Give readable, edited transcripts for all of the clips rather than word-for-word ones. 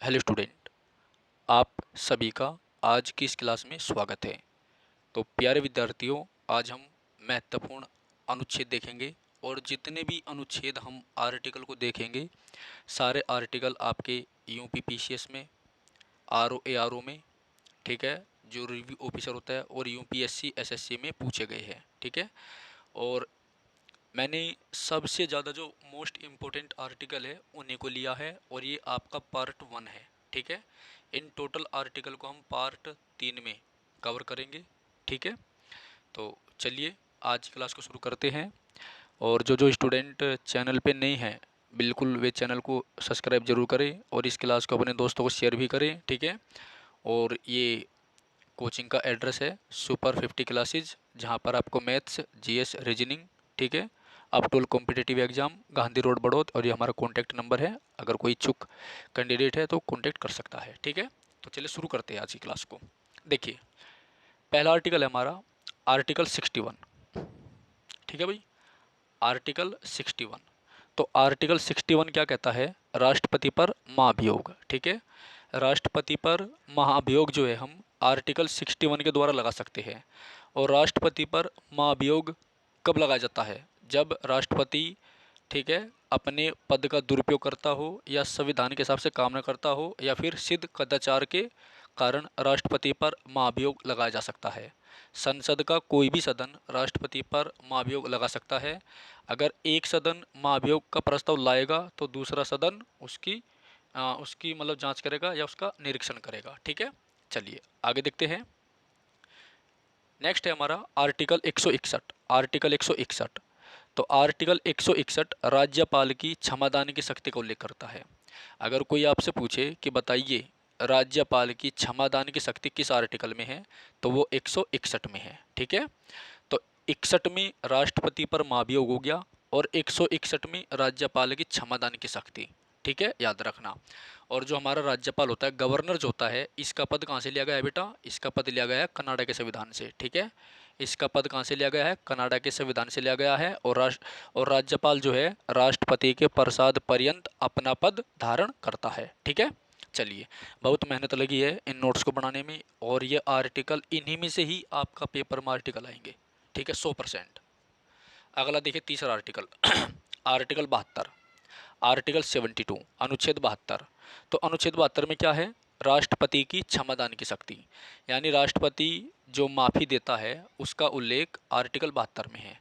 Hello student, आप सभी का आज की इस क्लास में स्वागत है। तो प्यारे विद्यार्थियों, आज हम महत्वपूर्ण अनुच्छेद देखेंगे और जितने भी अनुच्छेद हम आर्टिकल को देखेंगे, सारे आर्टिकल आपके यूपी पीसीएस में, आरओ एआरओ में, ठीक है, जो रिव्यू ऑफिसर होता है, और यूपीएससी एसएससी में पूछे गए हैं, ठीक है। और मैंने सबसे ज़्यादा जो मोस्ट इम्पोर्टेंट आर्टिकल है उन्हीं को लिया है, और ये आपका पार्ट 1 है, ठीक है। इन टोटल आर्टिकल को हम पार्ट 3 में कवर करेंगे, ठीक है। तो चलिए आज की क्लास को शुरू करते हैं। और जो जो स्टूडेंट चैनल पे नए हैं, बिल्कुल वे चैनल को सब्सक्राइब जरूर करें और इस क्लास को अपने दोस्तों को शेयर भी करें, ठीक है। और ये कोचिंग का एड्रेस है सुपर 50 क्लासेज, जहाँ पर आपको मैथ्स, जीएस, रीजनिंग, ठीक है, up to competitive exam, Gandhi road Baroda. और ये हमारा कॉन्टैक्ट नंबर है, अगर कोई इच्छुक कैंडिडेट है तो कॉन्टैक्ट कर सकता है, ठीक है। तो चलिए शुरू करते हैं आज की क्लास को। देखिए, पहला आर्टिकल है हमारा आर्टिकल 61, ठीक है भाई। आर्टिकल 61, तो आर्टिकल 61 क्या कहता है? राष्ट्रपति पर महाभियोग, ठीक है। राष्ट्रपति पर महाभियोग जो है हम आर्टिकल 61 के द्वारा लगा सकते हैं। और राष्ट्रपति पर महाभियोग कब लगाया जाता है? जब राष्ट्रपति, ठीक है, अपने पद का दुरुपयोग करता हो, या संविधान के हिसाब से काम न करता हो, या फिर सिद्ध कदाचार के कारण राष्ट्रपति पर महाभियोग लगाया जा सकता है। संसद का कोई भी सदन राष्ट्रपति पर महाभियोग लगा सकता है। अगर एक सदन महाभियोग का प्रस्ताव लाएगा तो दूसरा सदन उसकी मतलब जांच करेगा या उसका निरीक्षण करेगा, ठीक है। चलिए आगे देखते हैं। नेक्स्ट है हमारा आर्टिकल 161। आर्टिकल 161, तो आर्टिकल 161 राज्यपाल की क्षमादान की शक्ति का उल्लेख करता है। अगर कोई आपसे पूछे कि बताइए राज्यपाल की क्षमादान की शक्ति किस आर्टिकल में है, तो वो 161 में है, ठीक है। तो 61 में राष्ट्रपति पर महाभियोग हो गया, और 161 में राज्यपाल की क्षमादान की शक्ति, ठीक है, याद रखना। और जो हमारा राज्यपाल होता है, गवर्नर जो होता है, इसका पद कहाँ से लिया गया है बेटा? इसका पद लिया गया है कनाडा के संविधान से, ठीक है। इसका पद कहाँ से लिया गया है? कनाडा के संविधान से लिया गया है। और राज्यपाल जो है राष्ट्रपति के प्रसाद पर्यंत अपना पद धारण करता है, ठीक है। चलिए, बहुत मेहनत लगी है इन नोट्स को बनाने में, और ये आर्टिकल इन्हीं में से ही आपका पेपर में आर्टिकल आएंगे, ठीक है, 100%। अगला देखिए तीसरा आर्टिकल आर्टिकल 72। आर्टिकल 72, अनुच्छेद 72। तो अनुच्छेद 72 में क्या है? राष्ट्रपति की क्षमादान की शक्ति, यानी राष्ट्रपति जो माफ़ी देता है उसका उल्लेख आर्टिकल 72 में है।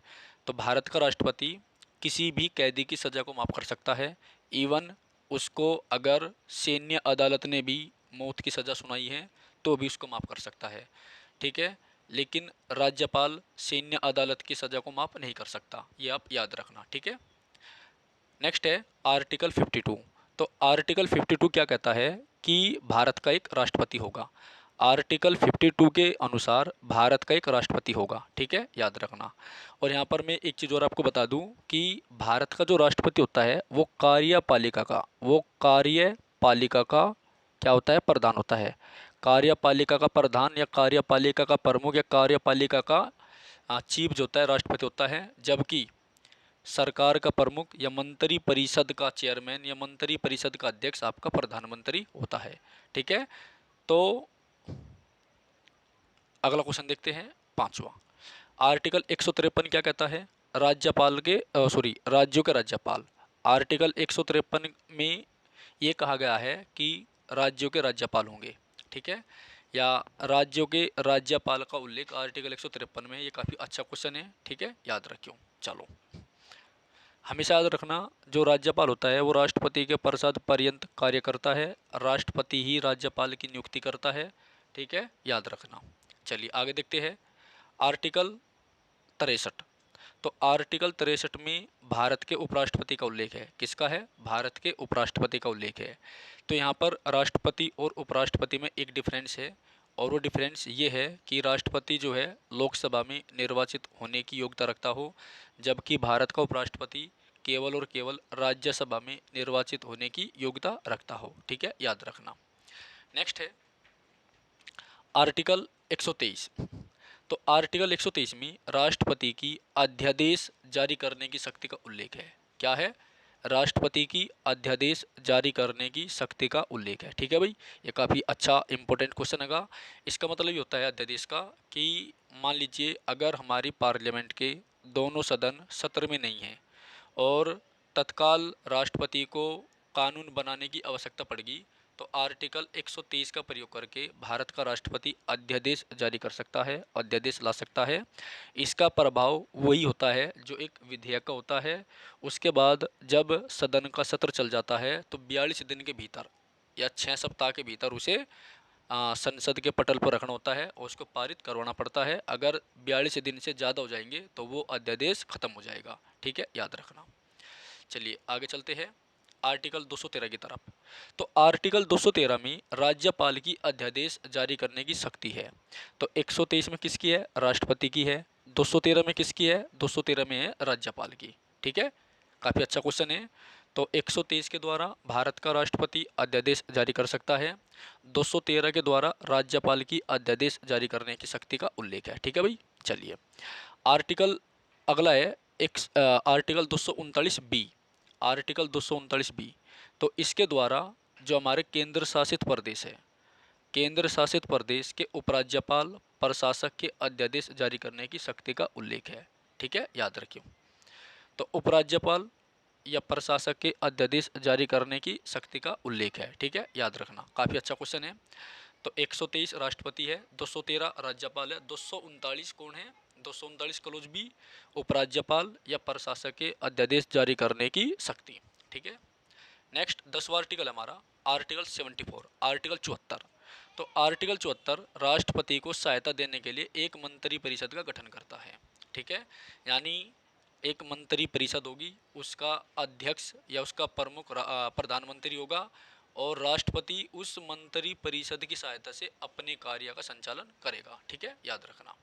तो भारत का राष्ट्रपति किसी भी कैदी की सज़ा को माफ़ कर सकता है। इवन उसको अगर सैन्य अदालत ने भी मौत की सज़ा सुनाई है तो भी उसको माफ़ कर सकता है, ठीक है। लेकिन राज्यपाल सैन्य अदालत की सज़ा को माफ़ नहीं कर सकता, ये आप याद रखना, ठीक है। नेक्स्ट है आर्टिकल 52। तो आर्टिकल 52 क्या कहता है कि भारत का एक राष्ट्रपति होगा। आर्टिकल 52 के अनुसार भारत का एक राष्ट्रपति होगा, ठीक है, याद रखना। और यहाँ पर मैं एक चीज़ और आपको बता दूँ कि भारत का जो राष्ट्रपति होता है वो कार्यपालिका का क्या होता है? प्रधान होता है। कार्यपालिका का प्रधान, या कार्यपालिका का प्रमुख, या कार्यपालिका का चीफ जो होता है राष्ट्रपति होता है। जबकि सरकार का प्रमुख या मंत्री परिषद का चेयरमैन या मंत्री परिषद का अध्यक्ष आपका प्रधानमंत्री होता है, ठीक है। तो अगला क्वेश्चन देखते हैं, पांचवा। आर्टिकल 153 क्या कहता है? राज्यपाल के राज्यों के राज्यपाल। आर्टिकल 153 में ये कहा गया है कि राज्यों के राज्यपाल होंगे, ठीक है, या राज्यों के राज्यपाल का उल्लेख आर्टिकल 153 में। ये काफ़ी अच्छा क्वेश्चन है, ठीक है, याद रखियो। चलो, हमेशा याद रखना, जो राज्यपाल होता है वो राष्ट्रपति के प्रसाद पर्यंत कार्य करता है। राष्ट्रपति ही राज्यपाल की नियुक्ति करता है, ठीक है, याद रखना। चलिए आगे देखते हैं आर्टिकल 63। तो आर्टिकल 63 में भारत के उपराष्ट्रपति का उल्लेख है। किसका है? भारत के उपराष्ट्रपति का उल्लेख है। तो यहाँ पर राष्ट्रपति और उपराष्ट्रपति में एक डिफरेंस है, और वो डिफरेंस ये है कि राष्ट्रपति जो है लोकसभा में निर्वाचित होने की योग्यता रखता हो, जबकि भारत का उपराष्ट्रपति केवल और केवल राज्यसभा में निर्वाचित होने की योग्यता रखता हो, ठीक है, याद रखना। नेक्स्ट है आर्टिकल 123। तो आर्टिकल 123 में राष्ट्रपति की अध्यादेश जारी करने की शक्ति का उल्लेख है। क्या है? राष्ट्रपति की अध्यादेश जारी करने की शक्ति का उल्लेख है। ठीक है भाई, ये काफ़ी अच्छा इंपॉर्टेंट क्वेश्चन है। इसका मतलब ये होता है अध्यादेश का कि मान लीजिए अगर हमारी पार्लियामेंट के दोनों सदन सत्र में नहीं हैं और तत्काल राष्ट्रपति को कानून बनाने की आवश्यकता पड़ेगी, तो आर्टिकल 123 का प्रयोग करके भारत का राष्ट्रपति अध्यादेश जारी कर सकता है, अध्यादेश ला सकता है। इसका प्रभाव वही होता है जो एक विधेयक का होता है। उसके बाद जब सदन का सत्र चल जाता है तो 42 दिन के भीतर या 6 सप्ताह के भीतर उसे संसद के पटल पर रखना होता है और उसको पारित करवाना पड़ता है। अगर 42 दिन से ज़्यादा हो जाएंगे तो वो अध्यादेश खत्म हो जाएगा। ठीक है, याद रखना। चलिए आगे चलते हैं आर्टिकल 213 की तरफ। तो आर्टिकल 213 में राज्यपाल की अध्यादेश जारी करने की शक्ति है। तो 123 में किसकी है? राष्ट्रपति की है। 213 में किसकी है? 213 में है राज्यपाल की। ठीक है, काफ़ी अच्छा क्वेश्चन है। तो 123 के द्वारा भारत का राष्ट्रपति अध्यादेश जारी कर सकता है। 213 के द्वारा राज्यपाल की अध्यादेश जारी करने की शक्ति का उल्लेख है। ठीक है भाई, चलिए आर्टिकल अगला है आर्टिकल 239 बी। आर्टिकल 239 बी, तो इसके द्वारा जो हमारे केंद्र शासित प्रदेश है, केंद्र शासित प्रदेश के उपराज्यपाल प्रशासक के अध्यादेश जारी करने की शक्ति का उल्लेख है। ठीक है, याद रखियो। तो उपराज्यपाल या प्रशासक के अध्यादेश जारी करने की शक्ति का उल्लेख है। ठीक है, याद रखना, काफ़ी अच्छा क्वेश्चन है। तो 123 राष्ट्रपति है, 213 राज्यपाल है, 239 कौन है? 239 क्लोज बी, उपराज्यपाल या प्रशासक के अध्यादेश जारी करने की शक्ति। ठीक है, नेक्स्ट 10वां आर्टिकल हमारा आर्टिकल 74, आर्टिकल 74। तो आर्टिकल 74 राष्ट्रपति को सहायता देने के लिए एक मंत्री परिषद का गठन करता है। ठीक है, यानी एक मंत्री परिषद होगी, उसका अध्यक्ष या उसका प्रमुख प्रधानमंत्री होगा और राष्ट्रपति उस मंत्री परिषद की सहायता से अपने कार्य का संचालन करेगा। ठीक है, याद रखना।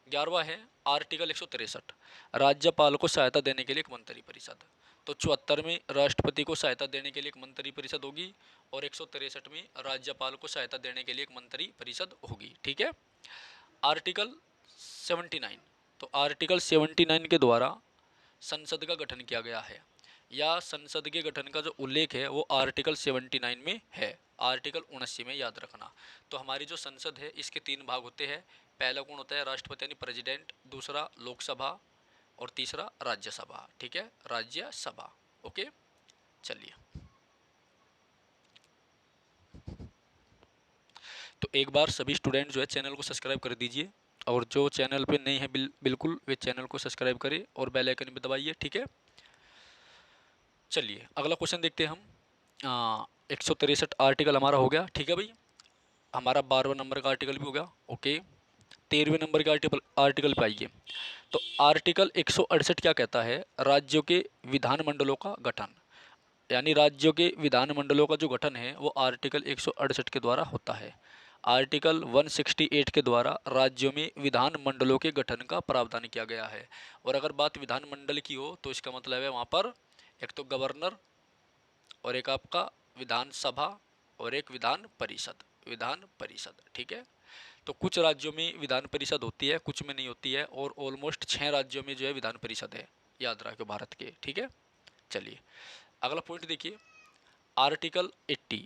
11वां है आर्टिकल 163, राज्यपाल को सहायता देने के लिए एक मंत्री परिषद। तो 74 में राष्ट्रपति को सहायता देने के लिए एक मंत्री परिषद होगी और 163 में राज्यपाल को सहायता देने के लिए एक मंत्री परिषद होगी। ठीक है, आर्टिकल 79। तो आर्टिकल 79 के द्वारा संसद का गठन किया गया है या संसद के गठन का जो उल्लेख है वो आर्टिकल 79 में है, आर्टिकल 79 में, याद रखना। तो हमारी जो संसद है इसके 3 भाग होते हैं। पहला कौन होता है? राष्ट्रपति यानी प्रेसिडेंट, दूसरा लोकसभा और तीसरा राज्यसभा। ठीक है, राज्यसभा। ओके, चलिए तो एक बार सभी स्टूडेंट जो है चैनल को सब्सक्राइब कर दीजिए और जो चैनल पे नहीं है बिल्कुल वे चैनल को सब्सक्राइब करें और बेल आइकन भी दबाइए। ठीक है, चलिए अगला क्वेश्चन देखते हैं हम। 163 आर्टिकल हमारा हो गया। ठीक है भाई, हमारा 12वें नंबर का आर्टिकल भी हो गया। ओके, 13वें नंबर के आर्टिकल पे आइए। तो आर्टिकल 168 क्या कहता है? राज्यों के विधानमंडलों का गठन, यानी राज्यों के विधानमंडलों का जो गठन है वो आर्टिकल 168 के द्वारा होता है। आर्टिकल 168 के द्वारा राज्यों में विधानमंडलों के गठन का प्रावधान किया गया है। और अगर बात विधानमंडल की हो तो इसका मतलब है वहाँ पर एक तो गवर्नर और एक आपका विधानसभा और एक विधान परिषद, विधान परिषद। ठीक है, तो कुछ राज्यों में विधान परिषद होती है, कुछ में नहीं होती है और ऑलमोस्ट 6 राज्यों में जो है विधान परिषद है, याद रखो भारत के। ठीक है, चलिए अगला पॉइंट देखिए, आर्टिकल 80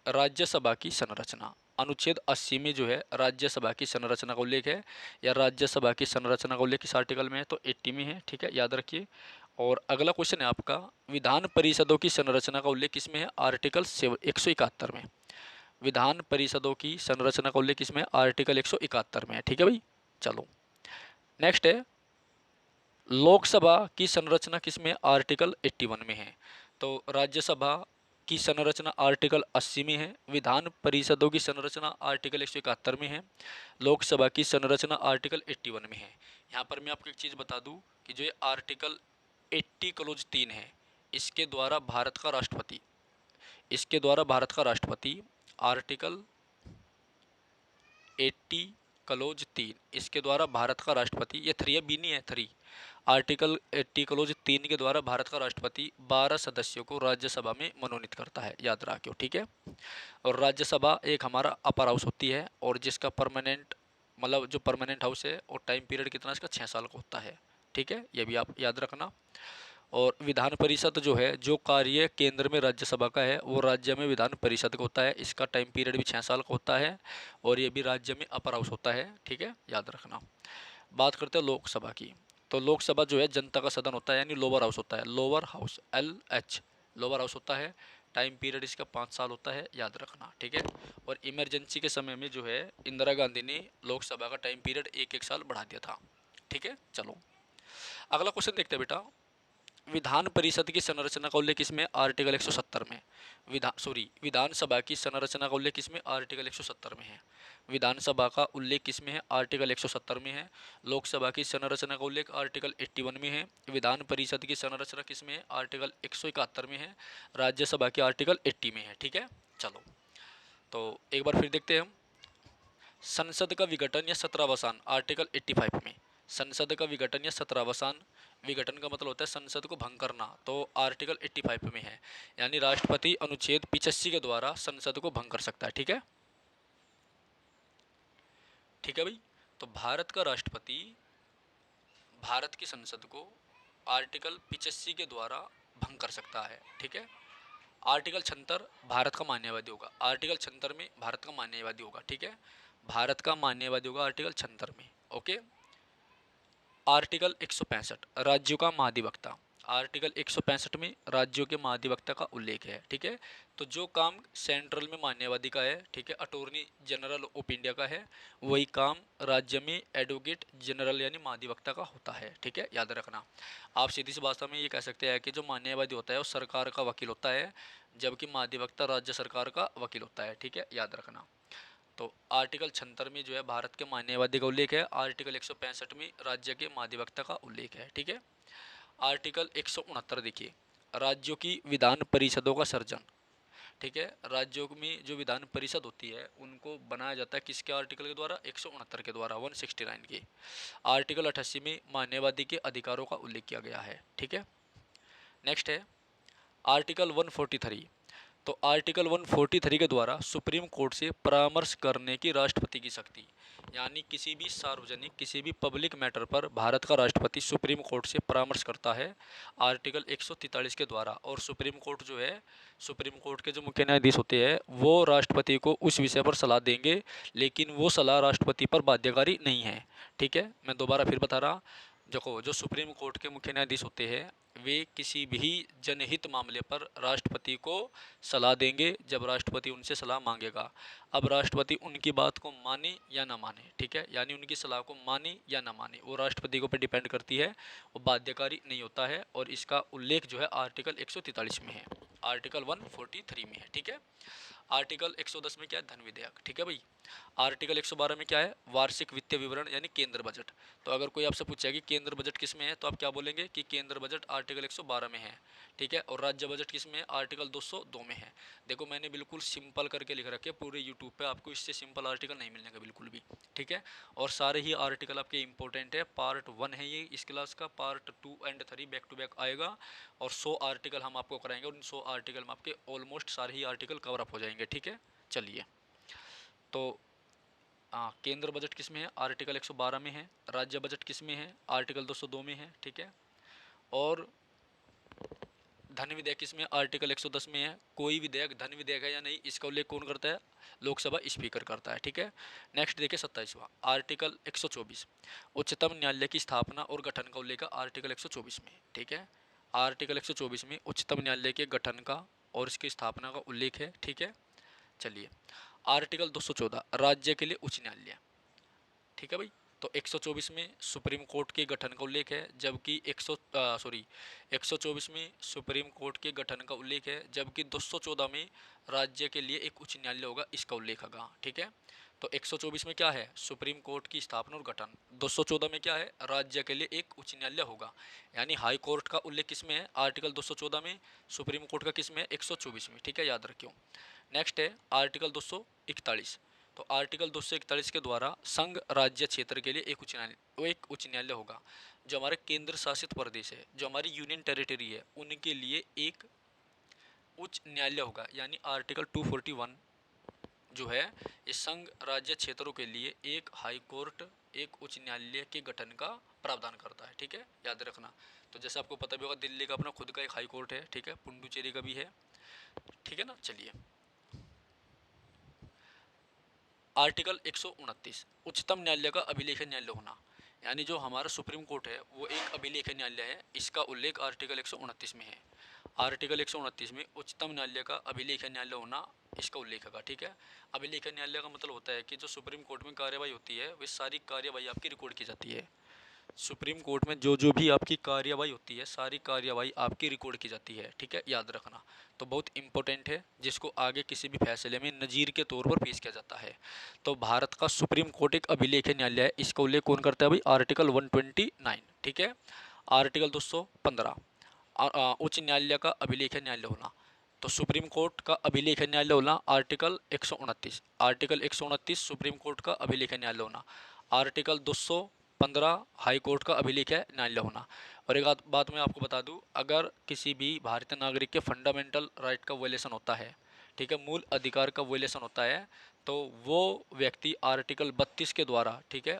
राज्यसभा की संरचना। अनुच्छेद 80 में जो है राज्यसभा की संरचना का उल्लेख है या राज्यसभा की संरचना का उल्लेख किस आर्टिकल में है? तो 80 में है। ठीक है, याद रखिए। और अगला क्वेश्चन है आपका, विधान परिषदों की संरचना का उल्लेख किसमें है? आर्टिकल 171 में। विधान परिषदों की संरचना का उल्लेख किसमें है? आर्टिकल 171 में है। ठीक है भाई, चलो नेक्स्ट है लोकसभा की संरचना किसमें? आर्टिकल 81 में है। तो राज्यसभा की संरचना आर्टिकल 80 में है, विधान परिषदों की संरचना आर्टिकल 171 में है, लोकसभा की संरचना आर्टिकल 81 में है। यहाँ पर मैं आपको एक चीज़ बता दूँ कि जो ये आर्टिकल 80 क्लोज 3 है, इसके द्वारा भारत का राष्ट्रपति, इसके द्वारा भारत का राष्ट्रपति आर्टिकल 80 क्लोज 3, इसके द्वारा भारत का राष्ट्रपति, ये 3 है, बी नहीं है, 3। आर्टिकल 80 क्लोज 3 के द्वारा भारत का राष्ट्रपति 12 सदस्यों को राज्यसभा में मनोनीत करता है, याद रखियो। ठीक है, और राज्यसभा एक हमारा अपर हाउस होती है और जिसका परमानेंट मतलब जो परमानेंट हाउस है और टाइम पीरियड कितना इसका 6 साल का होता है। ठीक है, ये भी आप याद रखना। और विधान परिषद जो है, जो कार्य केंद्र में राज्यसभा का है वो राज्य में विधान परिषद का होता है। इसका टाइम पीरियड भी 6 साल का होता है और ये भी राज्य में अपर हाउस होता है, ठीक है, याद रखना। बात करते हैं लोकसभा की। तो लोकसभा जो है जनता का सदन होता है, यानी लोअर हाउस होता है, lower house LH, lower house होता है। टाइम पीरियड इसका 5 साल होता है, याद रखना, ठीक है। और इमरजेंसी के समय में जो है इंदिरा गांधी ने लोकसभा का टाइम पीरियड एक एक साल बढ़ा दिया था, ठीक है। चलो अगला क्वेश्चन देखते हैं बेटा। विधान परिषद की संरचना का उल्लेख किसमें? आर्टिकल 170 में। विधानसभा की संरचना का उल्लेख किसमें? आर्टिकल 170 में है। विधानसभा का उल्लेख किसमें है? आर्टिकल 170 में है। लोकसभा की संरचना का उल्लेख आर्टिकल 81 में है। विधान परिषद की संरचना किसमें है? आर्टिकल 171 में है। राज्यसभा की आर्टिकल 80 में है, ठीक है। चलो तो एक बार फिर देखते हैं हम। संसद का विघटन या सत्रावसान, आर्टिकल 85 में। संसद का विघटन या सत्रावसान, विघटन का मतलब होता है संसद को भंग करना, तो आर्टिकल 85 में है। यानी राष्ट्रपति अनुच्छेद 85 के द्वारा संसद को भंग कर सकता है, ठीक है। ठीक है भाई। तो भारत का राष्ट्रपति भारत की संसद को आर्टिकल 85 के द्वारा भंग कर सकता है, ठीक है। आर्टिकल 76 भारत का मान्यवादी होगा। आर्टिकल 76 में भारत का मान्यवादी होगा, ठीक है। भारत का मान्यवादी होगा आर्टिकल 76 में, ओके। आर्टिकल 165 राज्यों का महाधिवक्ता। आर्टिकल 165 में राज्यों के महाधिवक्ता का उल्लेख है, ठीक है। तो जो काम सेंट्रल में मान्यवादी का है, ठीक है, अटॉर्नी जनरल ऑफ इंडिया का है, वही काम राज्य में एडवोकेट जनरल यानी महाधिवक्ता का होता है, ठीक है, याद रखना। आप सीधी सी भाषा में ये कह सकते हैं कि जो मान्यवादी होता है वो सरकार का वकील होता है, जबकि महाधिवक्ता राज्य सरकार का वकील होता है, ठीक है, याद रखना। तो आर्टिकल 76 में जो है भारत के मान्यवादी का उल्लेख है। आर्टिकल 165 में राज्य के महाधिवक्ता का उल्लेख है, ठीक है। आर्टिकल 169 देखिए, राज्यों की विधान परिषदों का सर्जन, ठीक है। राज्यों में जो विधान परिषद होती है उनको बनाया जाता है किसके आर्टिकल के द्वारा? 169 के द्वारा, 169 के। आर्टिकल 88 में मान्यवादी के अधिकारों का उल्लेख किया गया है, ठीक है। नेक्स्ट है आर्टिकल 143। तो आर्टिकल 143 के द्वारा सुप्रीम कोर्ट से परामर्श करने की राष्ट्रपति की शक्ति, यानी किसी भी सार्वजनिक किसी भी पब्लिक मैटर पर भारत का राष्ट्रपति सुप्रीम कोर्ट से परामर्श करता है आर्टिकल 143 के द्वारा। और सुप्रीम कोर्ट जो है, सुप्रीम कोर्ट के जो मुख्य न्यायाधीश होते हैं वो राष्ट्रपति को उस विषय पर सलाह देंगे, लेकिन वो सलाह राष्ट्रपति पर बाध्यकारी नहीं है, ठीक है। मैं दोबारा फिर बता रहा, देखो जो सुप्रीम कोर्ट के मुख्य न्यायाधीश होते हैं वे किसी भी जनहित मामले पर राष्ट्रपति को सलाह देंगे जब राष्ट्रपति उनसे सलाह मांगेगा। अब राष्ट्रपति उनकी बात को माने या ना माने, ठीक है, यानी उनकी सलाह को माने या ना माने वो राष्ट्रपति के ऊपर डिपेंड करती है, वो बाध्यकारी नहीं होता है। और इसका उल्लेख जो है आर्टिकल 143 में है, आर्टिकल 143 में है, ठीक है। आर्टिकल 110 में क्या है? धन विधेयक, ठीक है भाई। आर्टिकल 112 में क्या है? वार्षिक वित्तीय विवरण यानी केंद्र बजट। तो अगर कोई आपसे पूछे कि केंद्र बजट किस में है, तो आप क्या बोलेंगे कि केंद्र बजट आर्टिकल 112 में है, ठीक है। और राज्य बजट किस में है? आर्टिकल 202 में है। देखो मैंने बिल्कुल सिंपल करके लिख रखे पूरे यूट्यूब पे, आपको इससे सिंपल आर्टिकल नहीं मिलने का बिल्कुल भी, ठीक है। और सारे ही आर्टिकल आपके इंपॉर्टेंट है। पार्ट 1 है ये इस क्लास का, part 2 and 3 back to back आएगा और 100 आर्टिकल हम आपको कराएंगे और इन 100 आर्टिकल में आपके ऑलमोस्ट सारे ही आर्टिकल कवर अप हो जाएंगे, ठीक है। चलिए तो केंद्र बजट किस में है? आर्टिकल 112 में है। राज्य बजट किस में है? आर्टिकल 202 में है, ठीक है। और धन विधेयक किस में? आर्टिकल 110 में है। कोई विधेयक धन विधेयक है या नहीं इसका उल्लेख कौन करता है? लोकसभा स्पीकर करता है, ठीक है। नेक्स्ट देखिए 27वां आर्टिकल 124 उच्चतम न्यायालय की स्थापना और गठन का उल्लेख है आर्टिकल 124 में, ठीक है। आर्टिकल 124 में उच्चतम न्यायालय के गठन का और इसकी स्थापना का उल्लेख है, ठीक है। चलिए आर्टिकल 214 राज्य के लिए उच्च न्यायालय, ठीक है भाई। तो 124 में सुप्रीम कोर्ट के गठन का उल्लेख है, जबकि 124 में सुप्रीम कोर्ट के गठन का उल्लेख है, जबकि 214 में राज्य के लिए एक उच्च न्यायालय होगा इसका उल्लेख होगा, ठीक है। तो 124 में क्या है? सुप्रीम कोर्ट की स्थापना और गठन। 214 में क्या है? राज्य के लिए एक उच्च न्यायालय होगा। यानी हाई कोर्ट का उल्लेख किस में है? आर्टिकल 214 में। सुप्रीम कोर्ट का किस में है? 124 में, ठीक है, याद रखियो। नेक्स्ट है आर्टिकल 241। तो आर्टिकल 241 के द्वारा संघ राज्य क्षेत्र के लिए एक उच्च न्यायालय होगा। जो हमारे केंद्र शासित प्रदेश है, जो हमारी यूनियन टेरिटरी है, उनके लिए एक उच्च न्यायालय होगा। यानी आर्टिकल 241 जो है इस संघ राज्य क्षेत्रों के लिए एक हाई कोर्ट एक उच्च न्यायालय के गठन का प्रावधान करता है। ठीक है, याद रखना। तो जैसे आपको पता भी होगा, दिल्ली का अपना खुद का एक हाई कोर्ट है। ठीक है, पुडुचेरी का भी है। ठीक है ना। चलिए, आर्टिकल 129, उच्चतम न्यायालय का अभिलेख न्यायालय होना। यानी जो हमारा सुप्रीम कोर्ट है वो एक अभिलेख न्यायालय है। इसका उल्लेख आर्टिकल 129 में है। आर्टिकल 129 में उच्चतम न्यायालय का अभिलेख न्यायालय होना, इसका उल्लेख होगा। ठीक है, अभिलेख न्यायालय का मतलब होता है कि जो सुप्रीम कोर्ट में कार्यवाही होती है वे सारी कार्यवाही आपकी रिकॉर्ड की जाती है। सुप्रीम कोर्ट में जो जो भी आपकी कार्यवाही होती है सारी कार्यवाही आपकी रिकॉर्ड की जाती है। ठीक है, याद रखना। तो बहुत इंपॉर्टेंट है, जिसको आगे किसी भी फैसले में नज़ीर के तौर पर पेश किया जाता है। तो भारत का सुप्रीम कोर्ट एक अभिलेख न्यायालय है। इसका उल्लेख कौन करता है भाई? आर्टिकल 129। ठीक है, आर्टिकल 215, उच्च न्यायालय का अभिलेख न्यायालय होना। तो सुप्रीम कोर्ट का अभिलेख न्यायालय होना आर्टिकल 129। आर्टिकल 129 सुप्रीम कोर्ट का अभिलेख न्यायालय होना। आर्टिकल 215 हाई कोर्ट का अभिलेख न्यायालय होना। और एक बात मैं आपको बता दूं, अगर किसी भी भारतीय नागरिक के फंडामेंटल राइट का वायलेशन होता है, ठीक है, मूल अधिकार का वायलेशन होता है, तो वो व्यक्ति आर्टिकल 32 के द्वारा, ठीक है,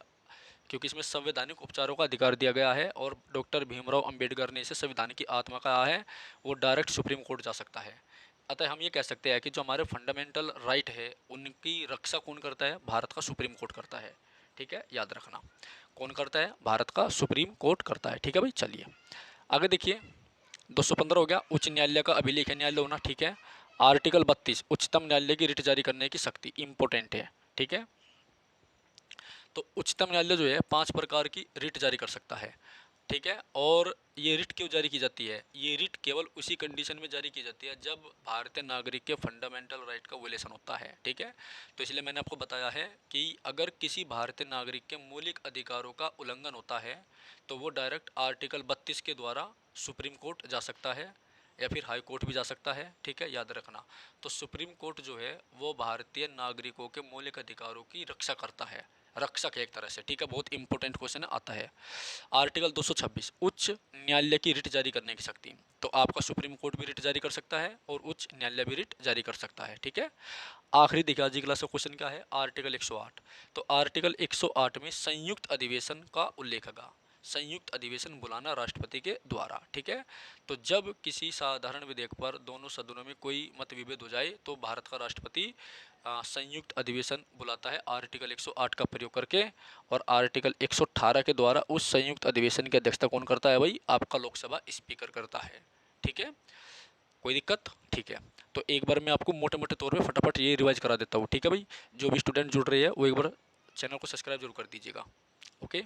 क्योंकि इसमें संवैधानिक उपचारों का अधिकार दिया गया है और डॉक्टर भीमराव अंबेडकर ने इसे संविधान की आत्मा कहा है, वो डायरेक्ट सुप्रीम कोर्ट जा सकता है। अतः हम ये कह सकते हैं कि जो हमारे फंडामेंटल राइट है उनकी रक्षा कौन करता है? भारत का सुप्रीम कोर्ट करता है। ठीक है, याद रखना। कौन करता है? भारत का सुप्रीम कोर्ट करता है। ठीक है भाई, चलिए आगे देखिए। 215 हो गया, उच्च न्यायालय का अभिलेख न्यायालय होना। ठीक है, आर्टिकल 32, उच्चतम न्यायालय की रिट जारी करने की शक्ति, इंपॉर्टेंट है। ठीक है, तो उच्चतम न्यायालय जो है 5 प्रकार की रिट जारी कर सकता है। ठीक है, और ये रिट क्यों जारी की जाती है? ये रिट केवल उसी कंडीशन में जारी की जाती है जब भारतीय नागरिक के फंडामेंटल राइट का वायलेशन होता है। ठीक है, तो इसलिए मैंने आपको बताया है कि अगर किसी भारतीय नागरिक के मौलिक अधिकारों का उल्लंघन होता है तो वो डायरेक्ट आर्टिकल 32 के द्वारा सुप्रीम कोर्ट जा सकता है या फिर हाई कोर्ट भी जा सकता है। ठीक है, याद रखना। तो सुप्रीम कोर्ट जो है वो भारतीय नागरिकों के मौलिक अधिकारों की रक्षा करता है, रक्षक है एक तरह से। ठीक है, बहुत इंपॉर्टेंट क्वेश्चन आता है। आर्टिकल 226, उच्च न्यायालय की रिट जारी करने की शक्ति। तो आपका सुप्रीम कोर्ट भी रिट जारी कर सकता है और उच्च न्यायालय भी रिट जारी कर सकता है। ठीक है, आखिरी देखिए आज की क्लास का क्वेश्चन क्या है? आर्टिकल 108। तो आर्टिकल 108 में संयुक्त अधिवेशन का उल्लेख है। संयुक्त अधिवेशन बुलाना राष्ट्रपति के द्वारा। ठीक है, तो जब किसी साधारण विधेयक पर दोनों सदनों में कोई मत विभेद हो जाए तो भारत का राष्ट्रपति संयुक्त अधिवेशन बुलाता है आर्टिकल 108 का प्रयोग करके। और आर्टिकल 118 के द्वारा उस संयुक्त अधिवेशन की अध्यक्षता कौन करता है भाई? आपका लोकसभा स्पीकर करता है। ठीक है, कोई दिक्कत? ठीक है, तो एक बार मैं आपको मोटे मोटे तौर पे फटाफट ये रिवाइज करा देता हूँ। ठीक है भाई, जो भी स्टूडेंट जुड़ रहे हैं वो एक बार चैनल को सब्सक्राइब जरूर कर दीजिएगा। ओके,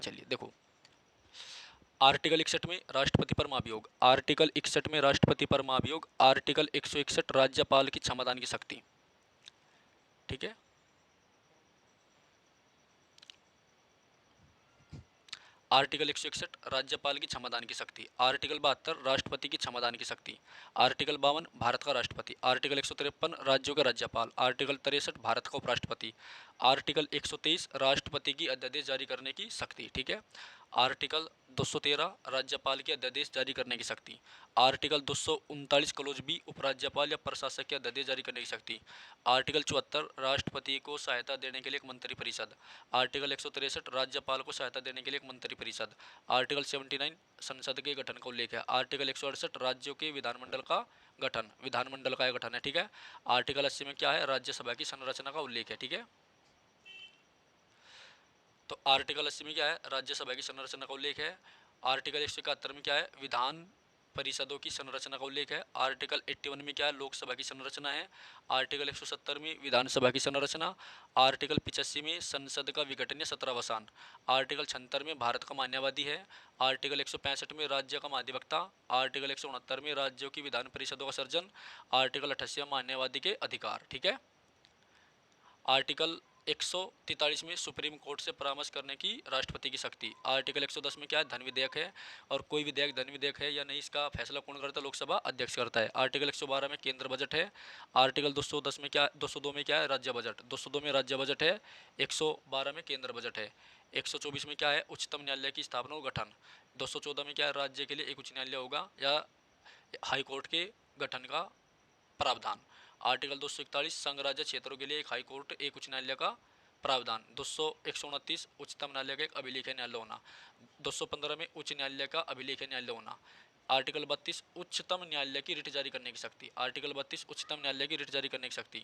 चलिए देखो। आर्टिकल 61 में राष्ट्रपति पर महाभियोग। आर्टिकल 61 में राष्ट्रपति पर महाभियोग। आर्टिकल 161 राज्यपाल की क्षमतान की शक्ति। ठीक है, आर्टिकल 161 राज्यपाल की क्षमतान की शक्ति। आर्टिकल 72 राष्ट्रपति की क्षमतान की शक्ति। आर्टिकल 52 भारत का राष्ट्रपति। आर्टिकल 153 राज्यों के राज्यपाल। आर्टिकल 63 भारत का उपराष्ट्रपति। आर्टिकल 123 राष्ट्रपति की अध्यादेश जारी करने की शक्ति। ठीक है, आर्टिकल 213 राज्यपाल की अध्यादेश जारी करने की शक्ति। आर्टिकल 239 क्लोज बी उपराज्यपाल या प्रशासक की अध्यादेश जारी करने की शक्ति। आर्टिकल 74 राष्ट्रपति को सहायता देने के लिए एक मंत्री परिषद। आर्टिकल 163 राज्यपाल को सहायता देने के लिए एक मंत्री परिषद। आर्टिकल 79 संसद के गठन का उल्लेख है। आर्टिकल 168 राज्यों के विधानमंडल का गठन, विधानमंडल का गठन है। ठीक है, आर्टिकल 80 में क्या है? राज्यसभा की संरचना का उल्लेख है। ठीक है, तो आर्टिकल 80 में क्या है? राज्यसभा की संरचना का उल्लेख है। आर्टिकल 171 में क्या है? विधान परिषदों की संरचना का उल्लेख है। आर्टिकल 81 में क्या है? लोकसभा की संरचना है। आर्टिकल 170 में विधानसभा की संरचना। आर्टिकल 85 में संसद का विघटन या सत्रावसान। आर्टिकल 76 में भारत का मान्यवादी है। आर्टिकल 165 में राज्य का महाधिवक्ता। आर्टिकल 169 में राज्यों की विधान परिषदों का सर्जन। आर्टिकल 88 में मान्यवादी के अधिकार। ठीक है, आर्टिकल 143 में सुप्रीम कोर्ट से परामर्श करने की राष्ट्रपति की शक्ति। आर्टिकल 110 में क्या है? धन विधेयक है और कोई विधेयक धन विधेयक है या नहीं इसका फैसला कौन करता है? लोकसभा अध्यक्ष करता है। आर्टिकल 112 में केंद्र बजट है। आर्टिकल 210 में क्या, 202 में क्या है? राज्य बजट। 202 में राज्य बजट है। 112 में केंद्र बजट है। 124 में क्या है? उच्चतम न्यायालय की स्थापना और गठन। 214 में क्या है? राज्य के लिए एक उच्च न्यायालय होगा या हाई कोर्ट के गठन का प्रावधान। आर्टिकल 241 संघ राज्य क्षेत्रों के लिए एक हाई कोर्ट एक उच्च न्यायालय का प्रावधान 129 उच्चतम न्यायालय का एक अभिलेख न्यायालय होना, 215 में उच्च न्यायालय का अभिलेख न्यायालय होना, आर्टिकल 32 उच्चतम न्यायालय की रिट जारी करने की शक्ति, आर्टिकल 32 उच्चतम न्यायालय की रिट जारी करने की शक्ति,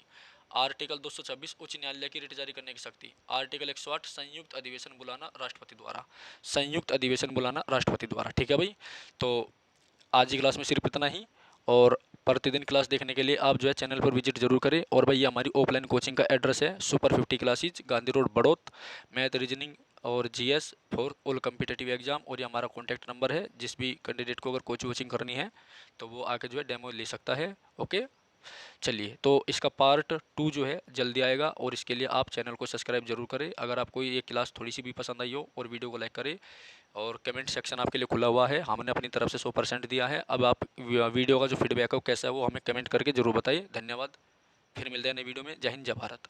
आर्टिकल 226 उच्च न्यायालय की रिट जारी करने की शक्ति, आर्टिकल 108 संयुक्त अधिवेशन बुलाना राष्ट्रपति द्वारा, संयुक्त अधिवेशन बुलाना राष्ट्रपति द्वारा। ठीक है भाई, तो आज की क्लास में सिर्फ इतना ही, और प्रतिदिन क्लास देखने के लिए आप जो है चैनल पर विजिट जरूर करें। और भाई ये हमारी ऑफलाइन कोचिंग का एड्रेस है super 50 classes, Gandhi road, Baraut, math, reasoning और GS for all competitive exam. और ये हमारा कॉन्टैक्ट नंबर है, जिस भी कैंडिडेट को अगर कोचिंग वोचिंग करनी है तो वो आके जो है डेमो ले सकता है। ओके, चलिए, तो इसका पार्ट 2 जो है जल्दी आएगा, और इसके लिए आप चैनल को सब्सक्राइब जरूर करें। अगर आपको ये क्लास थोड़ी सी भी पसंद आई हो, और वीडियो को लाइक करें, और कमेंट सेक्शन आपके लिए खुला हुआ है, हमने अपनी तरफ से 100% दिया है। अब आप वीडियो का जो फीडबैक है वो कैसा है वो हमें कमेंट करके जरूर बताइए। धन्यवाद, फिर मिलते हैं नई वीडियो में। जय हिंद, जय भारत।